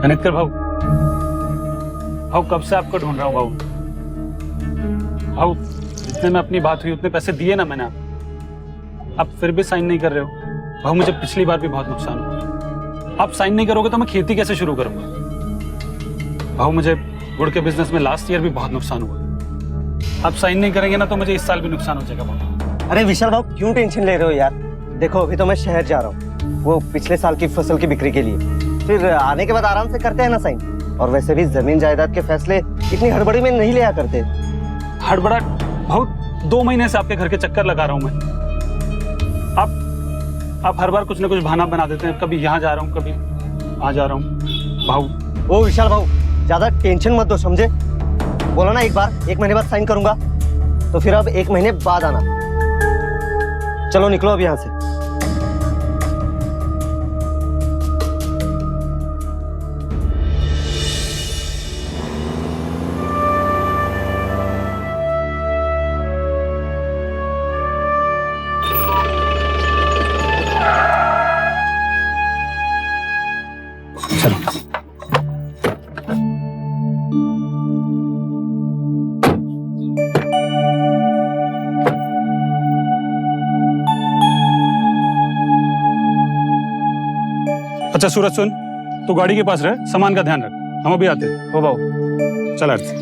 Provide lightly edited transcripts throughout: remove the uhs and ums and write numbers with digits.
अनितकर भाऊ, भाऊ कब से आपको ढूंढ रहा हूँ भाऊ। भाऊ जितने में अपनी बात हुई उतने पैसे दिए ना मैंने आपको, आप फिर भी साइन नहीं कर रहे हो। भाऊ मुझे पिछली बार भी बहुत नुकसान हुआ, आप साइन नहीं करोगे तो मैं खेती कैसे शुरू करूंगा। भाऊ मुझे गुड़ के बिजनेस में लास्ट ईयर भी बहुत नुकसान हुआ, आप साइन नहीं करेंगे ना तो मुझे इस साल भी नुकसान हो जाएगा भाऊ। अरे विशाल भाऊ क्यों टेंशन ले रहे हो यार। देखो अभी तो मैं शहर जा रहा हूँ, वो पिछले साल की फसल की बिक्री के लिए, फिर आने के बाद आराम से करते हैं ना साइन। और वैसे भी जमीन जायदाद के फैसले इतनी हड़बड़ी में नहीं लिया करते। हड़बड़ा भाऊ, 2 महीने से आपके घर के चक्कर लगा रहा हूँ मैं। आप हर बार कुछ ना कुछ बहाना बना देते हैं, कभी यहाँ जा रहा हूँ कभी वहाँ जा रहा हूँ। भाऊ ओ विशाल भाऊ ज्यादा टेंशन मत दो, समझे। बोलो ना एक बार 1 महीने बाद साइन करूंगा, तो फिर अब 1 महीने बाद आना। चलो निकलो अब यहाँ से। चलो अच्छा सूरज सुन, तू गाड़ी के पास रह, सामान का ध्यान रख, हम अभी आते हैं। हो भाऊ। चल अर्थ।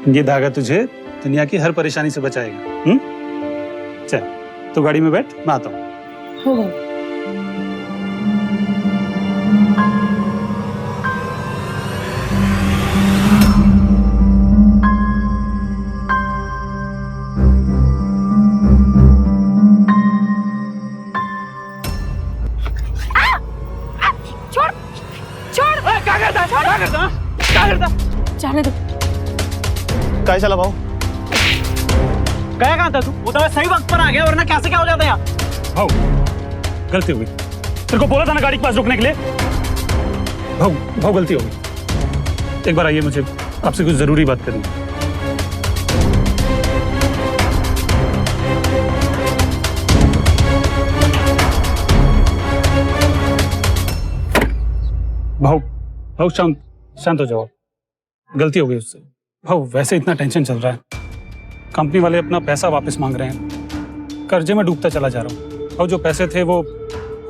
ये धागा तुझे दुनिया की हर परेशानी से बचाएगा। चल तो गाड़ी में बैठ, मैं आता हूँ। हो गया। छोड़ छोड़। क्या करता? क्या करता? क्या करता? जाने दो। काय चला भाऊ? गया कहाँ था तू? वो तो मैं सही वक्त पर आ गया, वरना कैसे क्या हो जाता यार। भाऊ गलती हो गई, तेरे को बोला था ना गाड़ी के पास रुकने के लिए। भाऊ गलती हो गई, एक बार आइए, मुझे आपसे कुछ जरूरी बात करनी है। भाऊ शांत हो जाओ, गलती हो गई उससे। भाऊ वैसे इतना टेंशन चल रहा है, कंपनी वाले अपना पैसा वापस मांग रहे हैं, कर्जे में डूबता चला जा रहा हूँ। और जो पैसे थे वो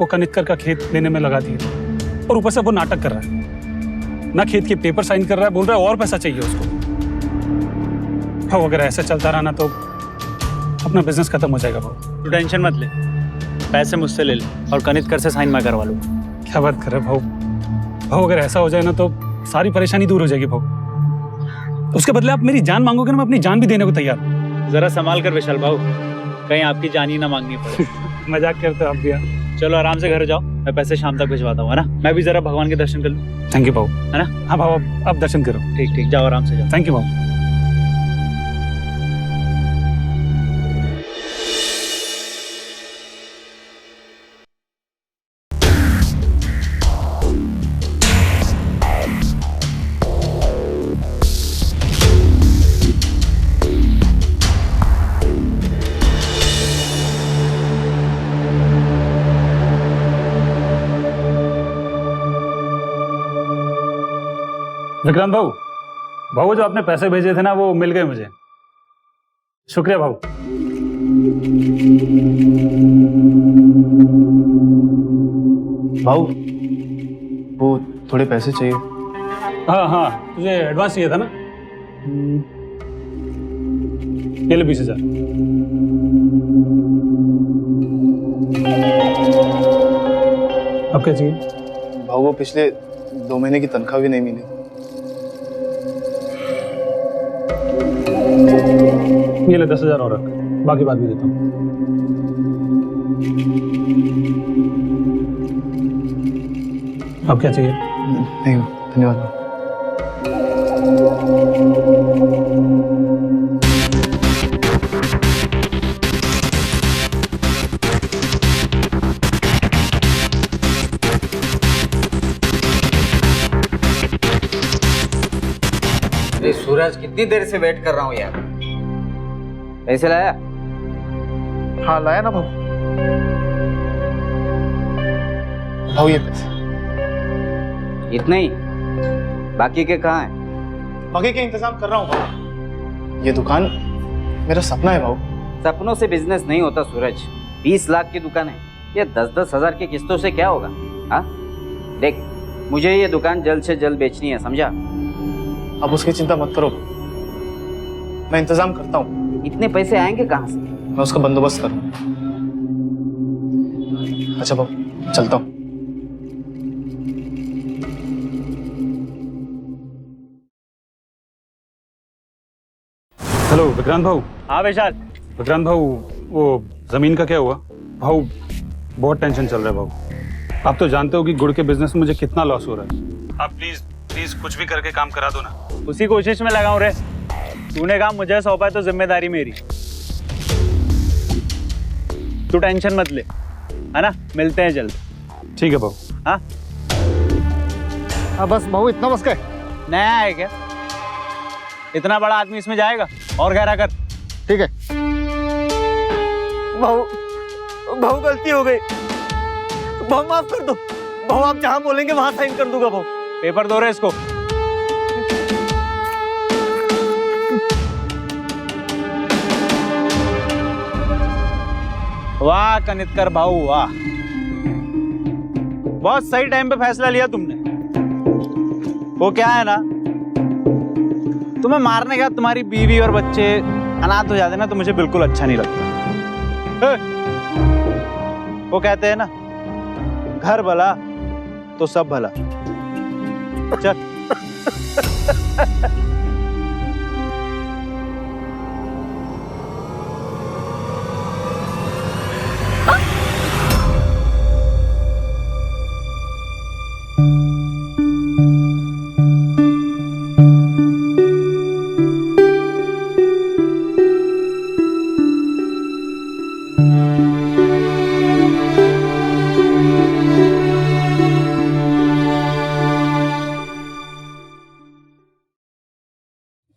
कनितकर का खेत लेने में लगा दिए, और ऊपर से वो नाटक कर रहा है, ना खेत के पेपर साइन कर रहा है, बोल रहा है और पैसा चाहिए उसको। भाऊ अगर ऐसा चलता रहा ना तो अपना बिजनेस खत्म हो जाएगा। भाऊ तू टेंशन मत ले, पैसे मुझसे ले ले और कनितकर से साइन मैं करवा लूँ। क्या बात कर रहे भाऊ। भाऊ अगर ऐसा हो जाए ना तो सारी परेशानी दूर हो जाएगी भाऊ। उसके बदले आप मेरी जान मांगोगे ना, मैं अपनी जान भी देने को तैयार हूँ। जरा संभाल कर विशाल भाऊ, कहीं आपकी जान ही ना मांगनी पड़े। मजाक करते हो आप भी। चलो आराम से घर जाओ, मैं पैसे शाम तक भिजवाता हूँ, है ना। मैं भी जरा भगवान के दर्शन कर लूँ। थैंक यू भाऊ। है ना। हाँ भाऊ आप दर्शन करो। ठीक ठीक, जाओ आराम से जाओ। थैंक यू भाऊ। विक्रांत भाऊ जो आपने पैसे भेजे थे ना वो मिल गए मुझे, शुक्रिया भाऊ। भाऊ वो थोड़े पैसे चाहिए। हाँ तुझे एडवांस चाहिए था ना। ये ले 20,000। अब क्या चाहिए? भाऊ वो पिछले 2 महीने की तनख्वाह भी नहीं मिली। ये ले 10,000 और रख, बाकी बाद में देता हूँ। अब क्या चाहिए? नहीं धन्यवाद भाऊ। अरे सूरज, कितनी देर से वेट कर रहा हूँ यार। पैसे लाया? हाँ लाया ना भाऊ। भाऊ ये पैसे। इतने ही? बाकी के कहाँ हैं? बाकी के इंतजाम कर रहा हूँ भाऊ। ये दुकान मेरा सपना है भाऊ। सपनों से बिजनेस नहीं होता सूरज। 20 लाख की दुकान है, ये 10-10 हजार की किस्तों से क्या होगा? हाँ देख, मुझे ये दुकान जल्द से जल्द बेचनी है, समझा? अब उसकी चिंता मत करो, मैं इंतजाम करता हूँ। इतने पैसे आएंगे कहाँ से? मैं उसका बंदोबस्त करूँ। अच्छा भाऊ चलता हूँ। हेलो विक्रांत भाऊ। हाँ विशाल। विक्रांत भाऊ, वो जमीन का क्या हुआ? भाऊ बहुत टेंशन चल रहा है भाऊ। आप तो जानते हो कि गुड़ के बिजनेस में मुझे कितना लॉस हो रहा है। आप प्लीज प्लीज कुछ भी करके काम करा दो ना। उसी कोशिश में लगा हूं रे। तूने काम मुझे सौंपा है तो जिम्मेदारी मेरी। तू टेंशन मत ले, है ना? मिलते हैं जल्द। ठीक है भाऊ। हाँ हाँ बस भाऊ, इतना बस गए। नया है क्या? इतना बड़ा आदमी इसमें जाएगा? और गहरा कर। ठीक है भाऊ, भाऊ गलती हो गई, भाऊ माफ कर दो। भाऊ आप जहां बोलेंगे वहां साइन कर दूंगा भाऊ। पेपर दो रे इसको। वाह कनितकर भाऊ वाह, बहुत सही टाइम पे फैसला लिया तुमने। वो क्या है ना, तुम्हें मारने के बाद तुम्हारी बीवी और बच्चे अनाथ हो जाते ना, तो मुझे बिल्कुल अच्छा नहीं लगता। वो कहते हैं ना, घर भला तो सब भला। चल।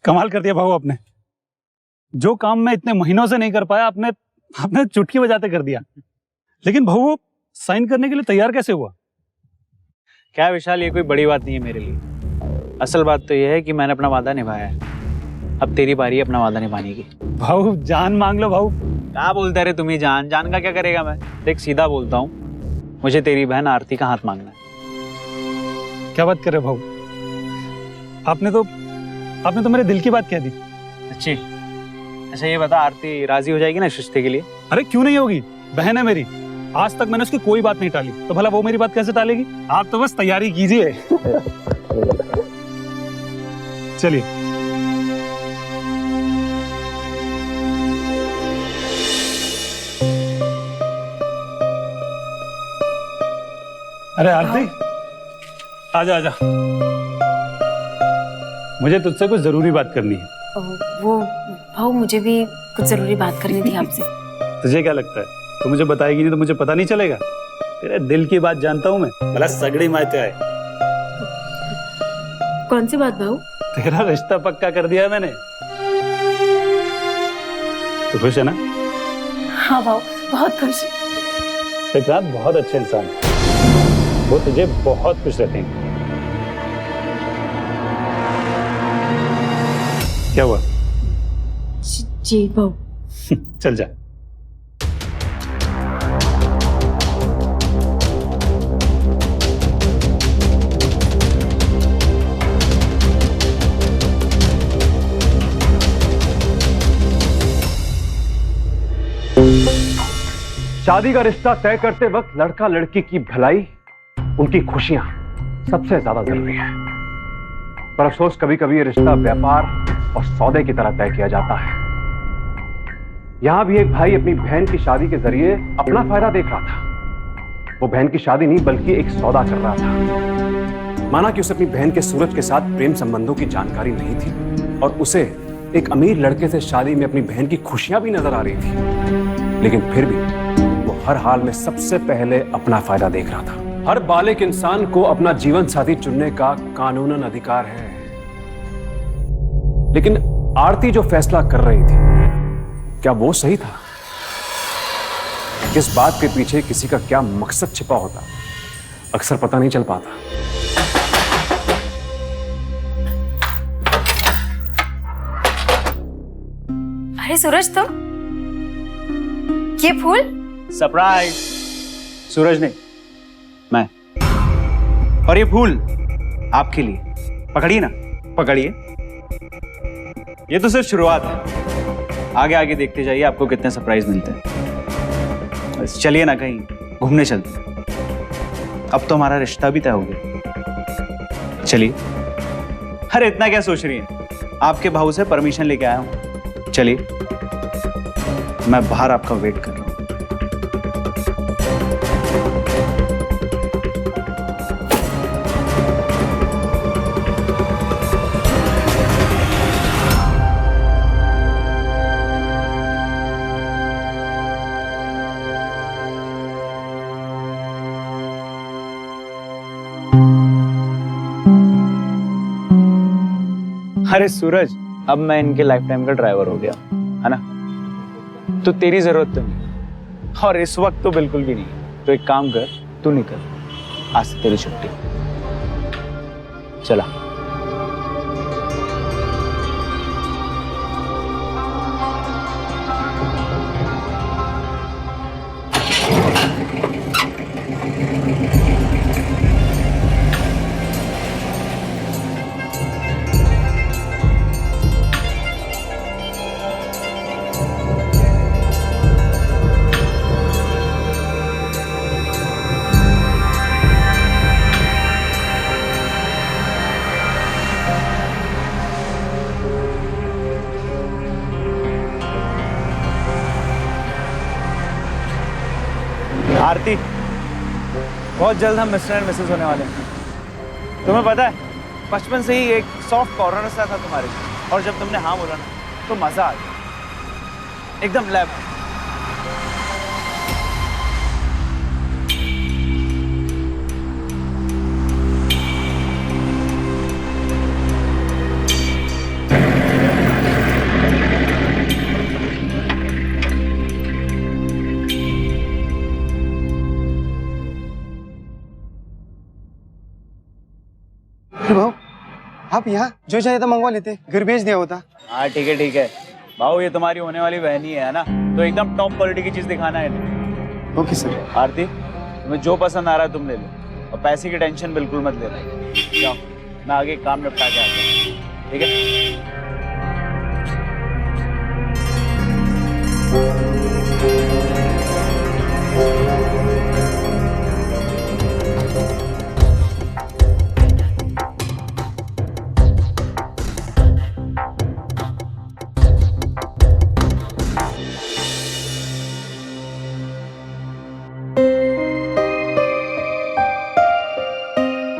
कमाल कर दिया भाऊ आपने। जो काम मैं इतने महीनों से नहीं कर पाया, आपने आपने चुटकी बजाते कर दिया। लेकिन भाऊ वो साइन करने के लिए तैयार कैसे हुआ? क्या विशाल, ये कोई बड़ी बात नहीं है मेरे लिए। असल बात तो ये है कि मैंने अपना वादा निभाया है। अब तेरी बारी है अपना वादा निभाने की। भाऊ जान मांग लो भाऊ। क्या बोलते रहे तुम ही? जान जान का क्या करेगा मैं? देख सीधा बोलता हूँ, मुझे तेरी बहन आरती का हाथ मांगना है। क्या बात कर रहे हो भाऊ? आपने तो मेरे दिल की बात कह दी। अच्छी। अच्छा ये बता, आरती राजी हो जाएगी ना इस रिश्ते के लिए? अरे क्यों नहीं होगी, बहन है मेरी। आज तक मैंने उसकी कोई बात नहीं टाली, तो भला वो मेरी बात कैसे टालेगी? आप तो बस तैयारी कीजिए। चलिए। अरे आरती, आजा आजा, मुझे तुझसे कुछ जरूरी बात करनी है। वो भाऊ, मुझे भी कुछ जरूरी बात करनी थी आपसे। तुझे क्या लगता है, तो मुझे बताएगी नहीं तो मुझे पता नहीं चलेगा? तेरे दिल की बात जानता हूँ मैं, भला सगड़ी मायते आए। कौन सी बात भाऊ? तेरा रिश्ता पक्का कर दिया है मैंने। तो खुश है ना? हाँ भाऊ, बहुत खुश। विक्रांत बहुत अच्छे इंसान है, वो तुझे बहुत खुश रखेंगे। क्या हुआ? जी भाऊ। चल जा। शादी का रिश्ता तय करते वक्त लड़का लड़की की भलाई, उनकी खुशियां सबसे ज्यादा जरूरी है। पर अफसोस कभी कभी ये रिश्ता व्यापार और सौदे की तरह तय किया जाता है। यहां भी एक भाई अपनी बहन की शादी के जरिए अपना फायदा देख रहा था, वो बहन की शादी नहीं बल्कि एक सौदा कर रहा था। माना कि उसे अपनी बहन के सूरज के साथ प्रेम संबंधों की जानकारी नहीं थी और उसे एक अमीर लड़के से शादी में अपनी बहन की खुशियां भी नजर आ रही थी, लेकिन फिर भी वो हर हाल में सबसे पहले अपना फायदा देख रहा था। हर बालिग इंसान को अपना जीवन साथी चुनने का कानूनन अधिकार है, लेकिन आरती जो फैसला कर रही थी क्या वो सही था? इस बात के पीछे किसी का क्या मकसद छिपा होता अक्सर पता नहीं चल पाता। अरे सूरज, तो ये फूल? सरप्राइज। सूरज ने, मैं। और ये फूल आपके लिए। पकड़िए ना, पकड़िए। ये तो सिर्फ शुरुआत है, आगे आगे देखते जाइए आपको कितने सरप्राइज मिलते हैं। बस चलिए ना कहीं घूमने चलते हैं। अब तो हमारा रिश्ता भी तय हो गया। चलिए। अरे इतना क्या सोच रही हैं? आपके भाऊ से परमिशन लेके आया हूं। चलिए, मैं बाहर आपका वेट कर रहा हूं। अरे सूरज, अब मैं इनके लाइफ टाइम का ड्राइवर हो गया, है ना? तो तेरी जरूरत तो नहीं, और इस वक्त तो बिल्कुल भी नहीं। तो एक काम कर, तू निकल, आज से तेरी छुट्टी। चला। आरती, बहुत जल्द हम मिस्टर एंड मिसेस होने वाले हैं। तुम्हें पता है, बचपन से ही एक सॉफ्ट कॉर्नर सा था तुम्हारे, और जब तुमने हाँ बोला ना तो मजा आ गया, एकदम लैब। भाऊ, आप यहाँ जो चाहिए था मंगवा लेते, घर भेज दिया होता। हाँ ठीक है ठीक है भाऊ, ये तुम्हारी होने वाली बहनी है ना, तो एकदम टॉप क्वालिटी की चीज दिखाना है इन्हें। Okay sir. आरती, तुम्हें जो पसंद आ रहा है तुम ले लो, और पैसे की टेंशन बिल्कुल मत लेना। जाओ, मैं आगे काम निपटा के आता हूँ, ठीक है?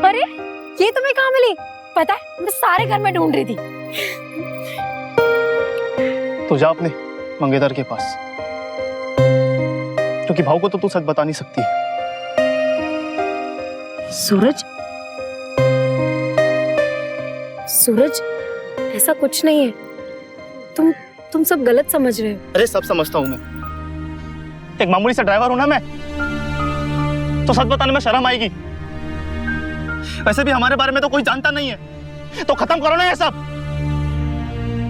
अरे ये तुम्हें कहाँ मिली? पता है, मैं सारे घर में ढूंढ रही थी। तो जा अपने मंगेतर के पास, क्योंकि भाव को तो तू सच बता नहीं सकती। सूरज, सूरज, ऐसा कुछ नहीं है। तुम सब गलत समझ रहे हो। अरे सब समझता हूं मैं, एक मामूली सा ड्राइवर हूं ना मैं, तो सच बताने में शर्म आएगी। वैसे भी हमारे बारे में तो कोई जानता नहीं है, तो खत्म करो ना ये सब।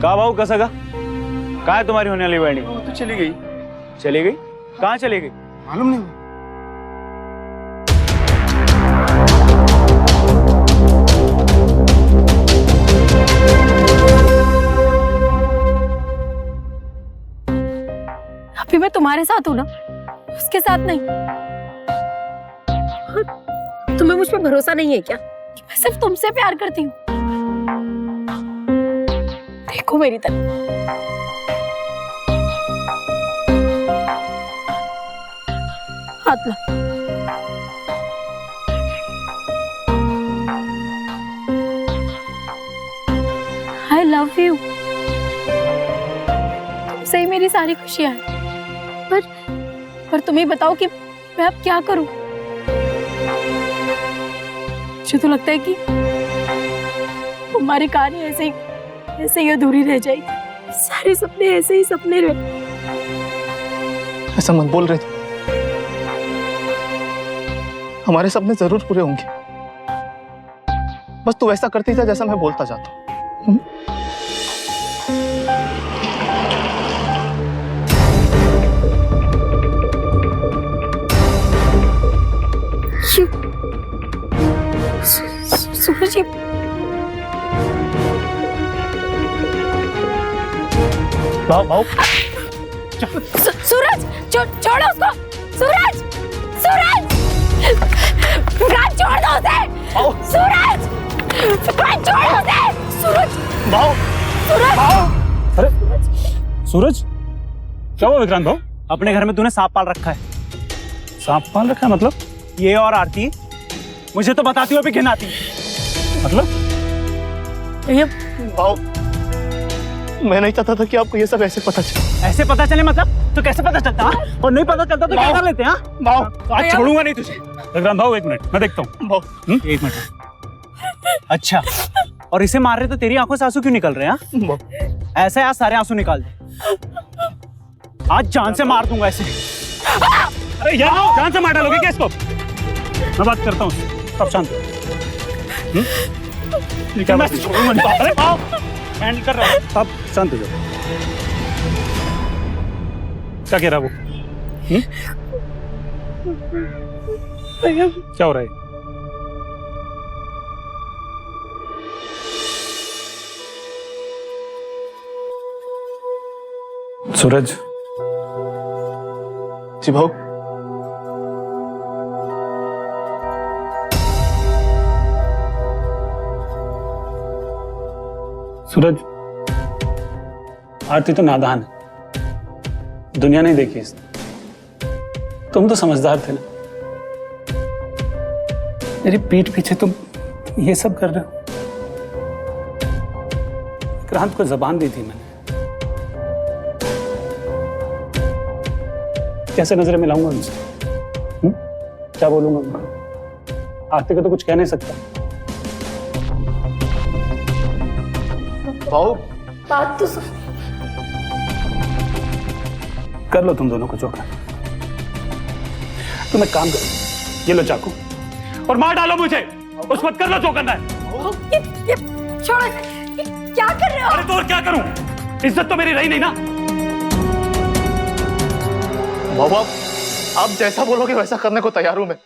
कहा भाऊ कसगा? कहाँ है तुम्हारी होने वाली बहनी? तो चली गई। चली गई? कहाँ चली गई? मालूम नहीं। अभी मैं तुम्हारे साथ हूं ना, उसके साथ नहीं। तुम्हें मुझ पर भरोसा नहीं है क्या कि मैं सिर्फ तुमसे प्यार करती हूँ? देखो मेरी तरफ। हाथ ला। Love you. तुमसे ही मेरी सारी खुशियां हैं। पर तुम ही बताओ कि मैं अब क्या करूं। मुझे तो लगता है कि हमारी कहानी ऐसे ही अधूरी रह जाएगी। सारे सपने ऐसे ही सपने रह। ऐसा मत बोल रहे थे, हमारे सपने जरूर पूरे होंगे। बस तू ऐसा करती जा जैसा मैं बोलता जाता हूँ। सूरज ये भाव सूरज छोड़ो उसको। सूरज सूरज विक्रांत छोड़ दो उसे। सूरज विक्रांत छोड़ दो उसे। सूरज भाव सूरज अरे सूरज, क्या हुआ विक्रांत भाऊ? अपने घर में तूने सांप पाल रखा है। सांप पाल रखा है मतलब? ये और आरती मुझे तो बताती हुई भी घिन आती। मतलब ये भाव, मैं नहीं चाहता था कि आपको ये सब ऐसे पता चले। ऐसे पता चले मतलब? तो कैसे पता चलता? और नहीं पता चलता तो क्या कर लेते? हाँ भाव आज छोड़ूंगा नहीं तुझे। विक्रांत भाऊ एक मिनट, मैं देखता हूँ। भाव, एक मिनट। अच्छा, और इसे मार रहे तो तेरी आंखों से आंसू क्यों निकल रहे हैं? हाँ? ऐसे आज सारे आंसू निकाल दे। आज जान से मार दूंगा इसे। अरे यार, जान से मार डालोगे क्या इसको? मैं बात करता हूँ, सब शांत। क्या बात है? छोड़ूंगा नहीं। अरे हैंडल कर रहा हूँ, अब शांत हो जाओ। क्या कह रहा है वो? क्या हो रहा है? सूरज, जी भाव, सूरज, आरती तो नादान है, दुनिया नहीं देखी इसने। तुम तो समझदार थे ना। मेरी पीठ पीछे तुम ये सब कर रहे हो। विक्रांत को जबान दी थी मैंने, कैसे नजरें मिलाऊंगा उनसे? क्या बोलूंगा उनको? आरती को तो कुछ कह नहीं सकता। भाव, बात तो सुन। कर लो तुम दोनों को जो करना। तुम एक काम करो, ये लो चाकू और मार डालो मुझे। उस वक्त कर लो जो करना है। ये छोड़ो इसे। क्या कर रहे हो? अरे तो और क्या करूं? इज्जत तो मेरी रही नहीं ना। भाव, आप जैसा बोलोगे वैसा करने को तैयार हूं मैं।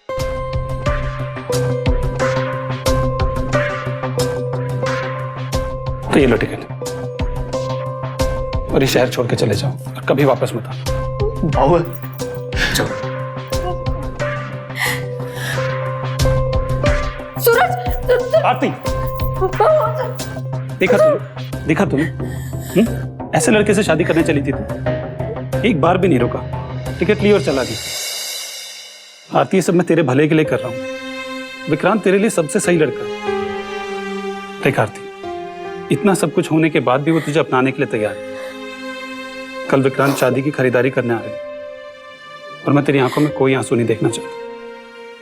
तो ये लो टिकट और ये शहर छोड़ के चले जाओ और कभी वापस मत आना। भाव, चलो। सूरज आरती, देखा तुमने? ऐसे लड़के से शादी करने चली थी तू, एक बार भी नहीं रुका, टिकट ली और चला गया। आरती, ये सब मैं तेरे भले के लिए कर रहा हूं। विक्रांत तेरे लिए सबसे सही लड़का है। देख आरती, इतना सब कुछ होने के बाद भी वो तुझे अपनाने के लिए तैयार है। कल विक्रांत शादी की खरीदारी करने आ रहे हैं और मैं तेरी आंखों में कोई आंसू नहीं देखना चाहता।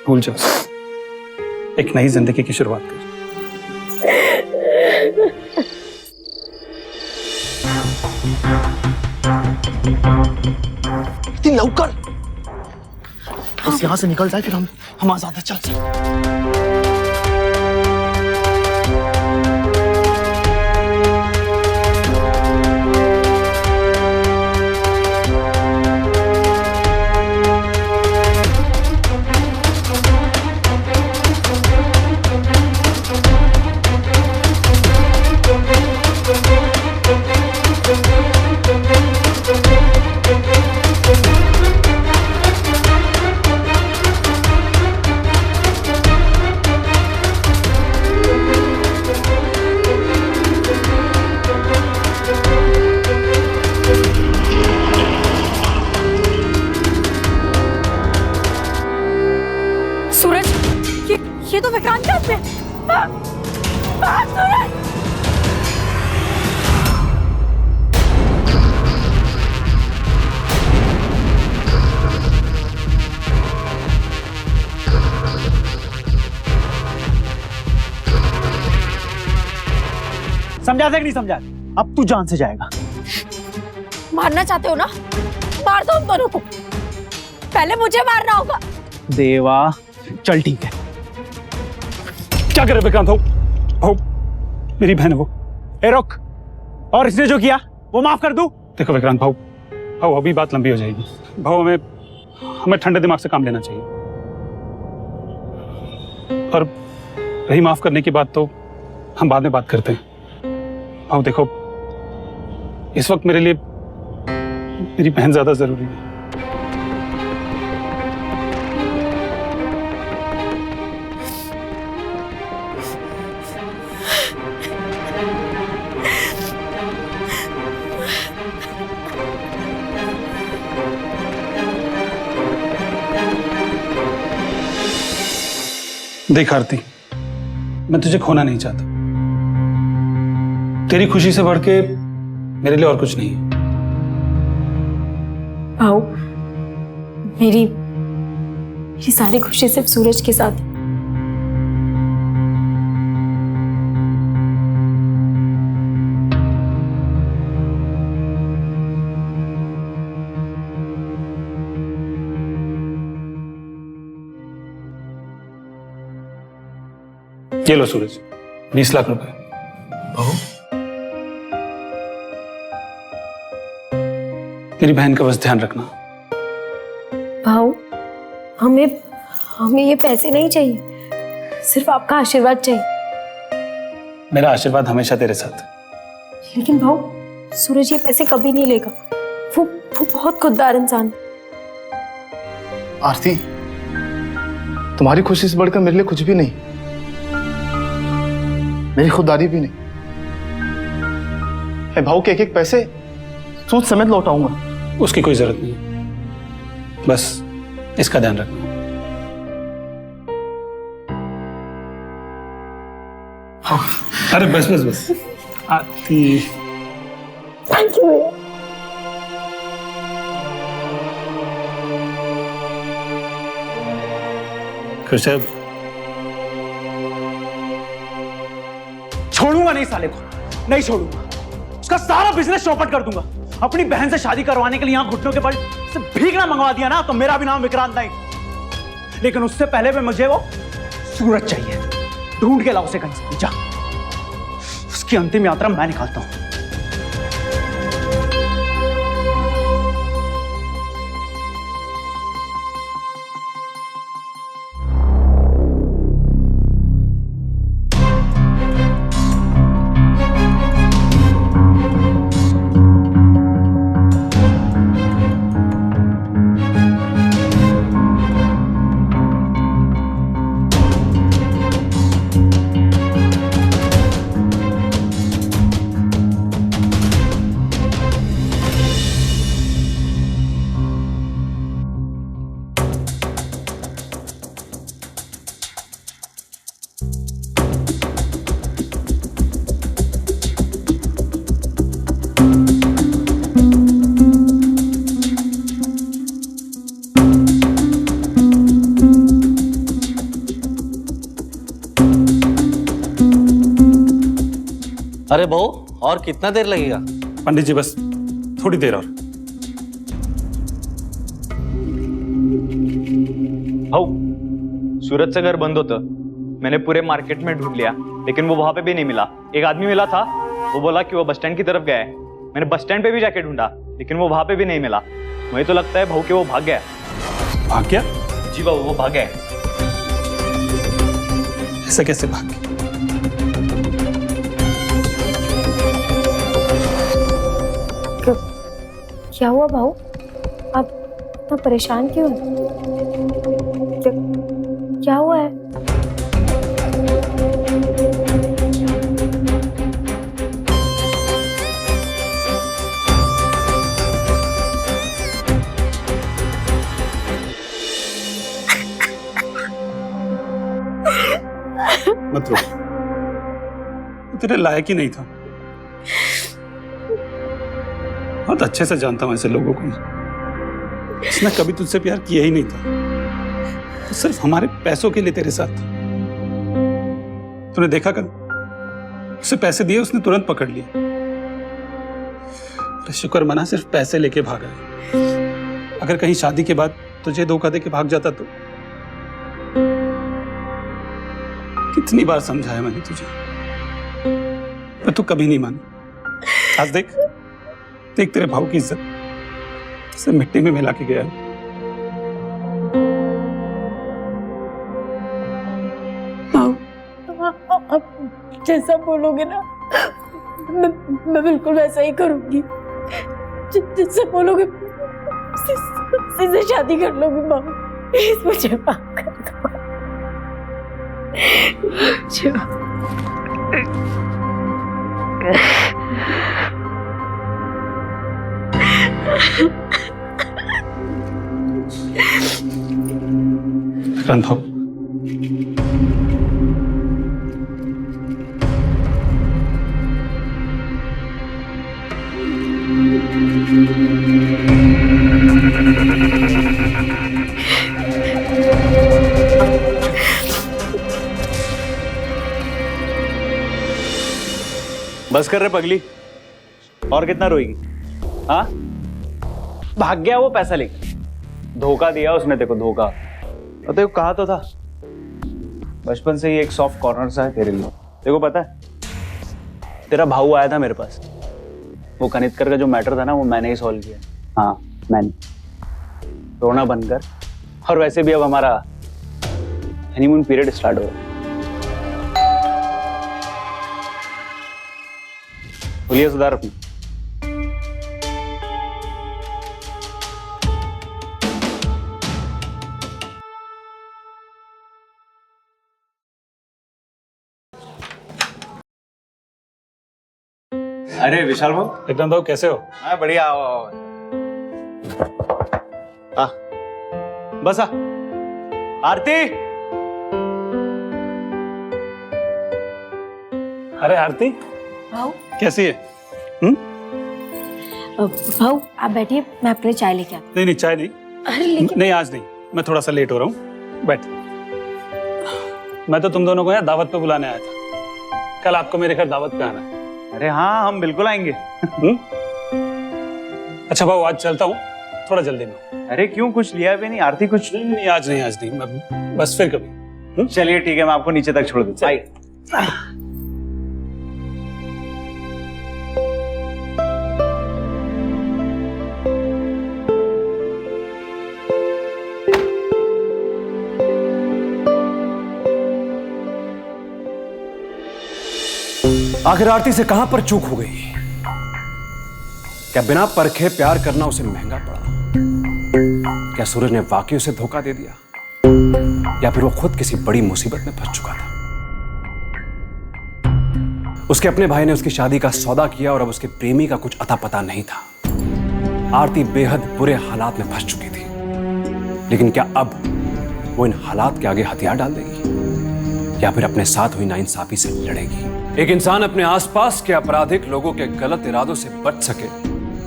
भूल जा उसे। एक नई जिंदगी की शुरुआत कर। इतनी लवकर बस यहाँ से निकल जाए, फिर हम आजाद है। चल। समझा दे कि नहीं समझा? अब तू जान से जाएगा। मारना चाहते हो ना, मार दो हम दोनों को। पहले मुझे मारना होगा। देवा चल ठीक है। क्या करे विक्रांत? हो मेरी बहन है वो। ए रुक, और इसने जो किया वो माफ कर दूं? देखो विक्रांत भाऊ अभी बात लंबी हो जाएगी। भाऊ हमें ठंडे दिमाग से काम लेना चाहिए। और रही माफ करने की बात तो हम बाद में बात करते हैं। भाऊ देखो, इस वक्त मेरे लिए मेरी बहन ज्यादा जरूरी है। देख आरती, मैं तुझे खोना नहीं चाहता। तेरी खुशी से बढ़ के मेरे लिए और कुछ नहीं है। भाऊ, मेरी सारी खुशी सिर्फ सूरज के साथ है। ये लो सूरज, 20 लाख रुपए। मेरी बहन का बस ध्यान रखना। भाऊ, हमें ये पैसे नहीं चाहिए, सिर्फ आपका आशीर्वाद चाहिए। मेरा आशीर्वाद हमेशा तेरे साथ है। लेकिन भाऊ, सूरज ये पैसे कभी नहीं लेगा। वो बहुत खुददार इंसान है। आरती, तुम्हारी खुशी से बढ़कर मेरे लिए कुछ भी नहीं, मेरी खुददारी भी नहीं। मैं भाऊ के एक पैसे सूद समेत लौटाऊंगा। उसकी कोई जरूरत नहीं है, बस इसका ध्यान रखना। अरे बस आती। थैंक यू भैया। खुश है? छोड़ूंगा नहीं साले को, नहीं छोड़ूंगा। उसका सारा बिजनेस चौपट कर दूंगा। अपनी बहन से शादी करवाने के लिए यहाँ घुटनों के बल से भीख ना मंगवा दिया ना तो मेरा भी नाम विक्रांत नहीं। लेकिन उससे पहले भी मुझे वो सूरज चाहिए। ढूंढ के लाओ उसे कहीं से। जा, उसकी अंतिम यात्रा मैं निकालता हूं। अरे बहू, और कितना देर लगेगा? पंडित जी बस थोड़ी देर और। भाऊ, सूरज से घर बंद होता, मैंने पूरे मार्केट में ढूंढ लिया, लेकिन वो वहां पे भी नहीं मिला। एक आदमी मिला था, वो बोला कि वो बस स्टैंड की तरफ गया है। मैंने बस स्टैंड पे भी जाके ढूंढा, लेकिन वो वहां पे भी नहीं मिला। मुझे तो लगता है भाऊ कि वो भाग गया। भाग गया? जी बाबू, वो भाग गया। ऐसा कैसे भाग गया? क्या हुआ भाऊ? आप इतना परेशान क्यों हैं? क्या हुआ है? मत रो, तेरे लायक ही नहीं था। बहुत अच्छे से जानता हूं ऐसे लोगों को। इसने कभी तुझसे प्यार किया ही नहीं था, तो सिर्फ हमारे पैसों के लिए तेरे साथ। तूने देखा कर उसे पैसे दिए, उसने तुरंत पकड़ लिए। अरे शुक्र मना सिर्फ पैसे लेके भागा है। अगर कहीं शादी के बाद तुझे धोखा दे के भाग जाता तो। कितनी बार समझाया मैंने तुझे, पर तू कभी नहीं मानी। आज देख देख तेरे भाव की इज्जत से मिट्टी में मिला के गया है। आप जैसा बोलोगे ना, मैं बिल्कुल वैसा ही करूंगी। जैसे बोलोगे सीधे शादी कर लोगी। माँ प्लीज मुझे माफ कर दो। रणभाव, बस कर रहे पगली, और कितना रोएगी? हाँ, भाग गया वो पैसा लेकर। धोखा दिया उसने तेरे को, धोखा। और तेरे को कहा तो था, बचपन से ही एक सॉफ्ट कॉर्नर सा है तेरे लिए। तेरे को पता है, तेरा भाऊ आया था मेरे पास, वो कनितकर का जो मैटर था ना, वो मैंने ही सॉल्व किया। हाँ मैंने, रोना बनकर। और वैसे भी अब हमारा हनीमून पीरियड स्टार्ट हो रहा है। बोलिए सुधार अपनी। अरे विशाल भाऊ। विक्रम भाऊ कैसे हो? हाँ बढ़िया, आओ आओ। आ, बस आ। आरती। अरे आरती भाऊ, कैसी है? भाऊ आप बैठिए, मैं आपके लिए चाय लेके आती नहीं नहीं, चाय नहीं। अरे लेकिन नहीं आज नहीं, मैं थोड़ा सा लेट हो रहा हूँ। बैठ। मैं तो तुम दोनों को यहाँ दावत पे बुलाने आया था। कल आपको मेरे घर दावत पे आना है। अरे हाँ, हम बिल्कुल आएंगे। अच्छा भाऊ, आज चलता हूँ थोड़ा जल्दी में। अरे क्यों, कुछ लिया भी नहीं? आरती कुछ? नहीं आज नहीं, आज नहीं, मैं बस फिर कभी। चलिए ठीक है, मैं आपको नीचे तक छोड़ दूँ। आइए। आखिर आरती से कहां पर चूक हो गई? क्या बिना परखे प्यार करना उसे महंगा पड़ा? क्या सूरज ने वाकई उसे धोखा दे दिया, या फिर वो खुद किसी बड़ी मुसीबत में फंस चुका था? उसके अपने भाई ने उसकी शादी का सौदा किया और अब उसके प्रेमी का कुछ अता पता नहीं था। आरती बेहद बुरे हालात में फंस चुकी थी, लेकिन क्या अब वो इन हालात के आगे हथियार डाल देगी, या फिर अपने साथ हुई नाइंसाफी से लड़ेगी? एक इंसान अपने आसपास के आपराधिक लोगों के गलत इरादों से बच सके,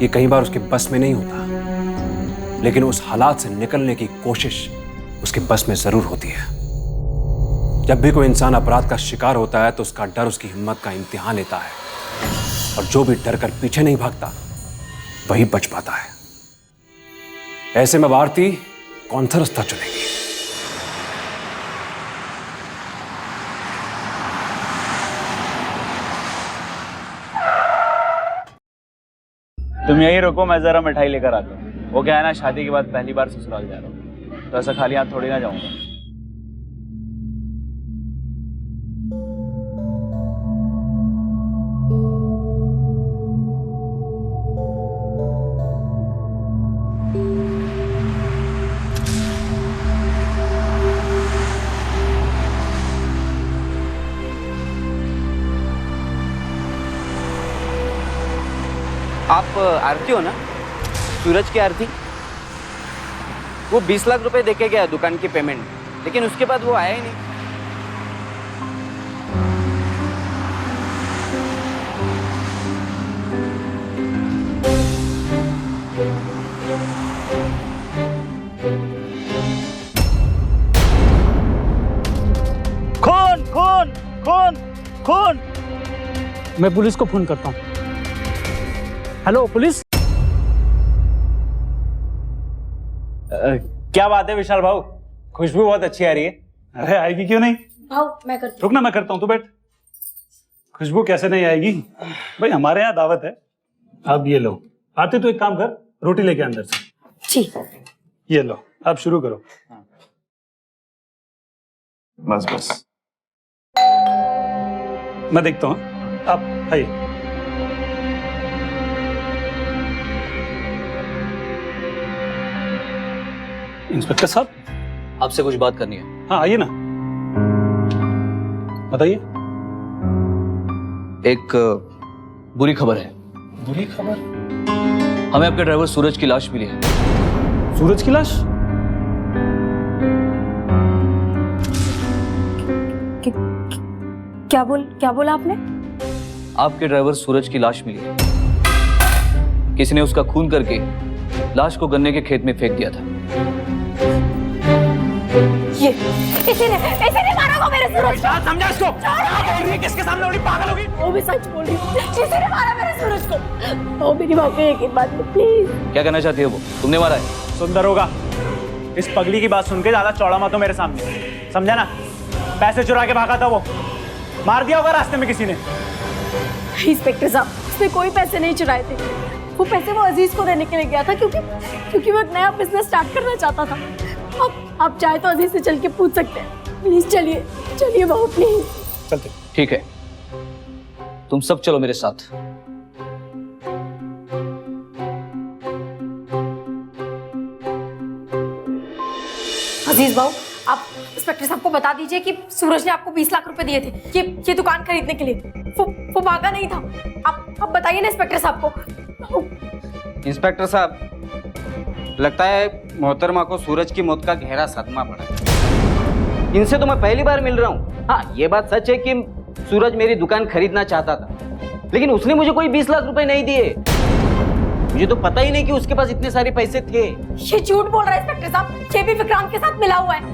ये कई बार उसके बस में नहीं होता, लेकिन उस हालात से निकलने की कोशिश उसके बस में जरूर होती है। जब भी कोई इंसान अपराध का शिकार होता है तो उसका डर उसकी हिम्मत का इम्तिहान लेता है, और जो भी डर कर पीछे नहीं भागता वही बच पाता है। ऐसे में आरती कौन सा रास्ता चुनेगी? तुम यहीं रुको, मैं जरा मिठाई लेकर आता हूँ। वो क्या है ना, शादी के बाद पहली बार ससुराल जा रहा हूँ, तो ऐसा खाली हाथ थोड़ी ना जाऊंगा। आप आरती हो ना, सूरज की आरती? वो 20 लाख रुपए देके गया दुकान की पेमेंट, लेकिन उसके बाद वो आया ही नहीं। खून खून खून खून। मैं पुलिस को फोन करता हूँ। Hello police. क्या बात है विशाल भाऊ, खुशबू बहुत अच्छी आ रही है। अरे आएगी क्यों नहीं, भाव मैं करती रुकना मैं करता हूँ, तू बैठ। खुशबू कैसे नहीं आएगी भाई, हमारे यहाँ दावत है। अब ये लो, आते तो एक काम कर, रोटी लेके अंदर से। जी ये लो, अब शुरू करो। बस बस, मैं देखता हूँ, आप आइए। इंस्पेक्टर साहब, आपसे कुछ बात करनी है। हाँ आइए ना, बताइए। एक बुरी खबर है। बुरी खबर? हमें आपके ड्राइवर सूरज की लाश मिली है। सूरज की लाश? क्या बोला आपने? आपके ड्राइवर सूरज की लाश मिली है। किसी ने उसका खून करके लाश को गन्ने के खेत में फेंक दिया था। ये इसीने मारा होगा मेरे सूरज। समझा इसको? क्या बोल रही है? किसके सामने उड़ी पागल होगी? वो भी सच बोल रही हूँ, इसीने मारा मेरे सूरज को। वो मेरी माँ पे एक बात प्लीज। क्या कहना चाहती है वो? तुमने मारा है? सुंदर होगा। इस पगली की बात सुन के ज्यादा चौड़ा मत हो मेरे सामने, समझा ना? पैसे चुरा के भागा था वो, मार दिया होगा रास्ते में किसी ने। इंस्पेक्टर साहब, उसने कोई पैसे नहीं चुराए थे। वो पैसे वो अजीज को देने के लिए गया था, क्योंकि वो एक नया बिजनेस स्टार्ट करना चाहता था। आप चाहे तो अजीज से चल के पूछ सकते हैं। प्लीज चलिए बहू, प्लीज चलते। ठीक है, तुम सब चलो मेरे साथ। अजीज बाबू, आप इंस्पेक्टर साहब को बता दीजिए कि सूरज ने आपको 20 लाख रुपए दिए थे ये दुकान खरीदने के लिए। वो भागा नहीं था। आप बताइए ना इंस्पेक्टर साहब को। इंस्पेक्टर साहब, लगता है मोहतरमा को सूरज की मौत का गहरा सदमा पड़ा। इनसे तो मैं पहली बार मिल रहा हूँ। हाँ, ये बात सच है कि सूरज मेरी दुकान खरीदना चाहता था, लेकिन उसने मुझे कोई 20 लाख रुपए नहीं दिए। मुझे तो पता ही नहीं कि उसके पास इतने सारे पैसे थे। ये झूठ बोल रहा है इंस्पेक्टर साहब, ये भी विक्रांत के साथ मिला हुआ है।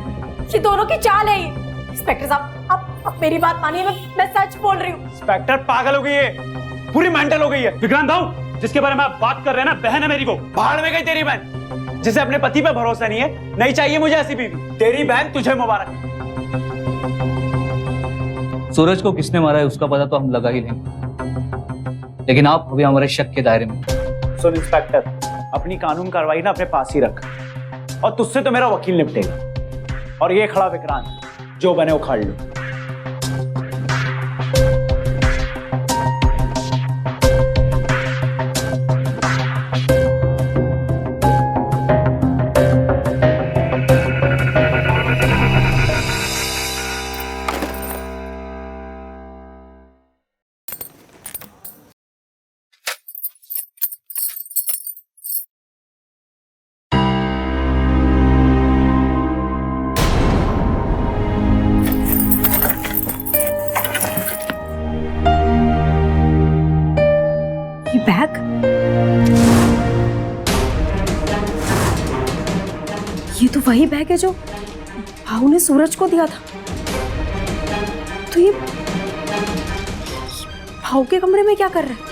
ये दोनों की चाल है ये। इंस्पेक्टर साहब, आप मेरी बात मानिए, मैं सच बोल रही हूँ। इंस्पेक्टर पागल हो गई है, पूरी मेंटल हो गई है। विक्रांत भाऊ, जिसके बारे में आप बात कर रहे हैं ना, बहन है मेरी वो। भाड़ में गई तेरी बहन, जिसे अपने पति पे भरोसा नहीं है। नहीं चाहिए मुझे ऐसी बीवी। तेरी बहन तुझे मुबारक। सूरज को किसने मारा है उसका पता तो हम लगा ही लेंगे, लेकिन आप अभी हमारे शक के दायरे में। सुन इंस्पेक्टर, अपनी कानून कार्रवाई ना अपने पास ही रख, और तुझसे तो मेरा वकील निपटेगा। और ये खड़ा विक्रांत, जो बने उखाड़ लो। बैग, ये तो वही बैग है जो भाऊ ने सूरज को दिया था। तो ये भाऊ के कमरे में क्या कर रहा है?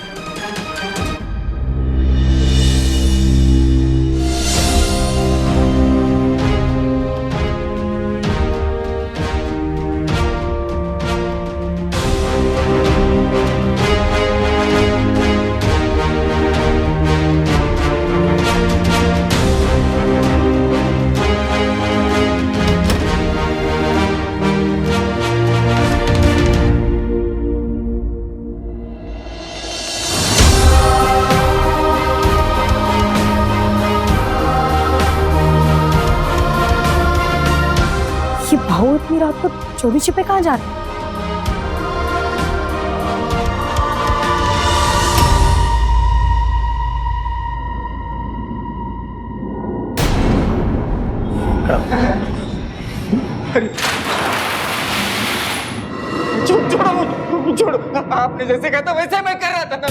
ये भाऊ इतनी रात को चोरी छिपे कहाँ जा रहे हैं? छोड़ो, आपने जैसे कहा था वैसे मैं कर रहा था ना।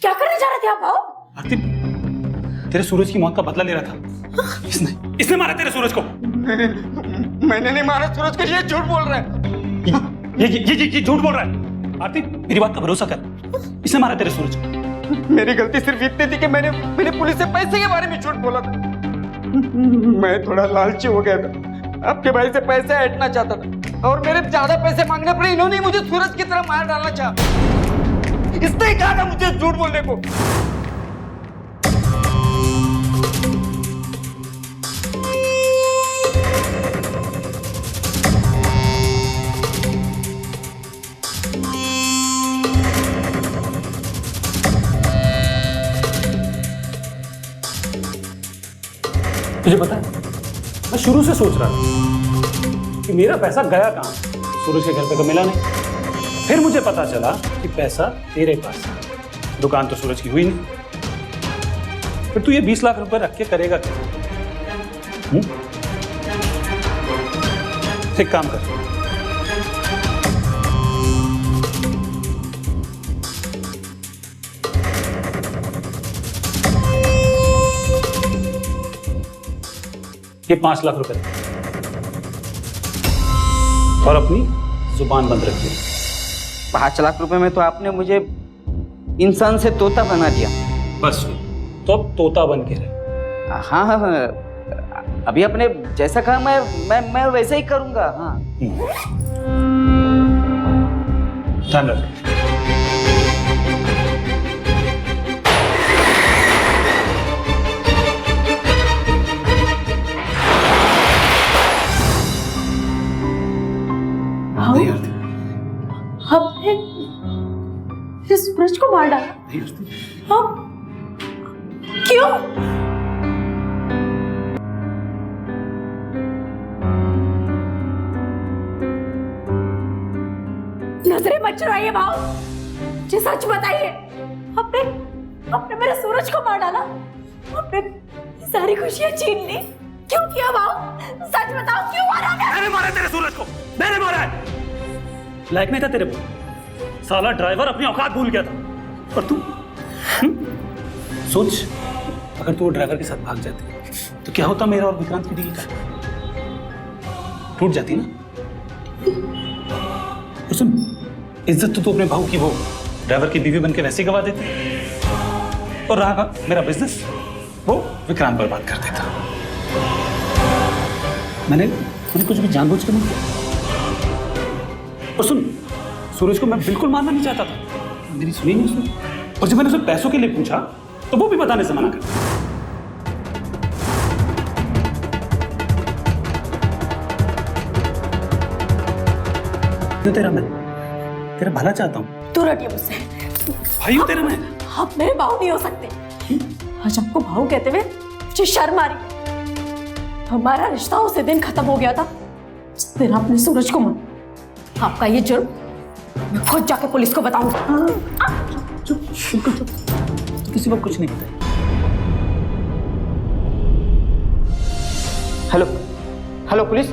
क्या करने जा रहे थे आप भाव? आरती, तेरे सूरज की मौत का बदला ले रहा था। इसने मारा तेरे सूरज को। मैंने नहीं मारा सूरज को, ये झूठ बोल रहा है। ये झूठ बोल रहा है। आरती, मेरी बात का भरोसा कर, इसने मारा तेरे सूरज को। मेरी गलती सिर्फ इतनी थी कि मैंने पुलिस से पैसे के बारे में झूठ बोला था। मैं थोड़ा लालची हो गया था, आपके भाई से पैसे हटना चाहता था और मेरे ज्यादा पैसे मांगने पड़े। इन्होंने मुझे सूरज की तरह मार डालना चाहा। इसने ही कहा था मुझे झूठ बोलने को। तुझे पता है, मैं शुरू से सोच रहा था कि मेरा पैसा गया कहाँ। सूरज के घर पे तो मिला नहीं। फिर मुझे पता चला कि पैसा तेरे पास है। दुकान तो सूरज की हुई नहीं। फिर तू ये 20 लाख रुपए रख के करेगा क्या? एक काम कर, ये 5 लाख रुपए और अपनी जुबान बंद रखिए। 5 लाख रुपए में तो आपने मुझे इंसान से तोता बना दिया। बस तो अब तोता बन के रहे। हाँ हाँ हाँ, अभी आपने जैसा कहा मैं वैसे ही करूंगा। हाँ ध्यान रख। हमने इस सूरज को मार डाला। हम क्यों? नजरें मत चुराइए भाव, जी सच बताइए। आपने मेरे सूरज को मार डाला, आपने सारी खुशियां छीन ली। क्यों किया भाव? सच बताओ, क्यों मारा? मैंने मारा तेरे सूरज को, मैंने मारा है। लायक नहीं था तेरे को। साला ड्राइवर अपनी औकात भूल गया था। और तू सोच, अगर तू वो ड्राइवर के साथ भाग जाती तो क्या होता? मेरा और विक्रांत की डील का टूट जाती ना। और सुन, इज्जत तो तू अपने भाऊ की वो ड्राइवर की बीवी बन के वैसे गवा देती, और रहा मेरा बिजनेस, वो विक्रांत बर्बाद कर देता। मैंने कुछ भी जानबूझ के नहीं किया। और सुन, सूरज को मैं बिल्कुल मारना नहीं चाहता था, मेरी सुनी नहीं उसने। और जब मैंने उसे पैसों के लिए पूछा तो वो भी बताने से मना कर दिया। तेरा भला चाहता हूँ। तू रटिए मुझसे। भाई हूँ तेरा मैं। आप मेरे भाऊ नहीं हो सकते। आज आपको भाऊ कहते हुए मुझे शर्म आ रही। हमारा रिश्ता उसी दिन खत्म हो गया था जिस दिन आपने सूरज को मारा। आपका ये जुर्म मैं खुद जाके पुलिस को बताऊंगा। चुप चुप चुप, किसी वक्त कुछ नहीं बताया। Hello hello police.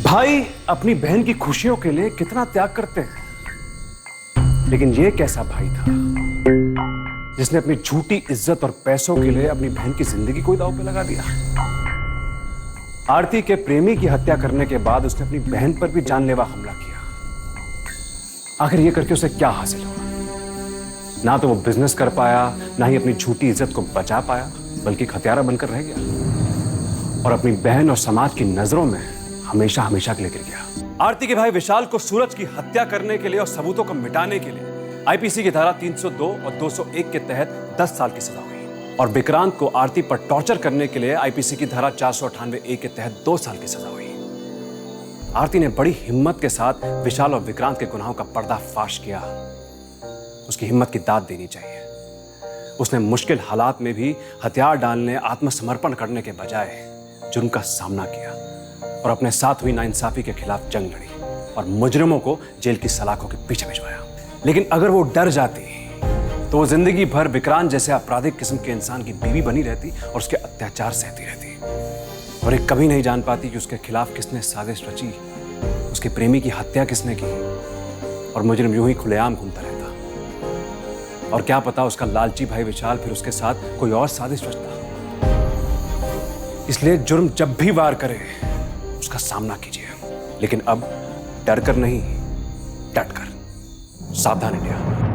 भाई अपनी बहन की खुशियों के लिए कितना त्याग करते हैं, लेकिन ये कैसा भाई था जिसने अपनी झूठी इज्जत और पैसों के लिए अपनी बहन की जिंदगी को दांव पे लगा दिया। आरती के प्रेमी की हत्या करने के बाद उसने अपनी बहन पर भी जानलेवा हमला किया। आखिर ये करके उसे क्या हासिल हुआ? ना तो वो बिजनेस कर पाया, ना ही अपनी झूठी इज्जत को बचा पाया, बल्कि एक हत्यारा बनकर रह गया और अपनी बहन और समाज की नजरों में हमेशा हमेशा के लिए गिर गया। आरती के भाई विशाल को सूरज की हत्या करने के लिए और सबूतों को मिटाने के लिए आईपीसी की धारा 302 और 201 के तहत 10 साल की सजा हुई, और विक्रांत को आरती पर टॉर्चर करने के लिए आईपीसी की धारा 498A के तहत 2 साल की सजा हुई। आरती ने बड़ी हिम्मत के साथ विशाल और विक्रांत के गुनाहों का पर्दाफाश किया। उसकी हिम्मत की दाद देनी चाहिए। उसने मुश्किल हालात में भी हथियार डालने, आत्मसमर्पण करने के बजाय जुर्म का सामना किया और अपने साथ हुई नाइंसाफी के खिलाफ जंग लड़ी और मुजरिमों को जेल की सलाखों के पीछे भिजवाया। लेकिन अगर वो डर जाती तो वो जिंदगी भर विक्रांत जैसे आपराधिक किस्म के इंसान की बीवी बनी रहती और उसके अत्याचार सहती रहती, और एक कभी नहीं जान पाती कि उसके खिलाफ किसने साजिश रची, उसके प्रेमी की हत्या किसने की, और मुजरिम यूं ही खुलेआम घूमता रहता। और क्या पता उसका लालची भाई विशाल फिर उसके साथ कोई और साजिश रचता। इसलिए जुर्म जब भी वार करे उसका सामना कीजिए, लेकिन अब डर कर नहीं, डट कर। सावधान इंडिया।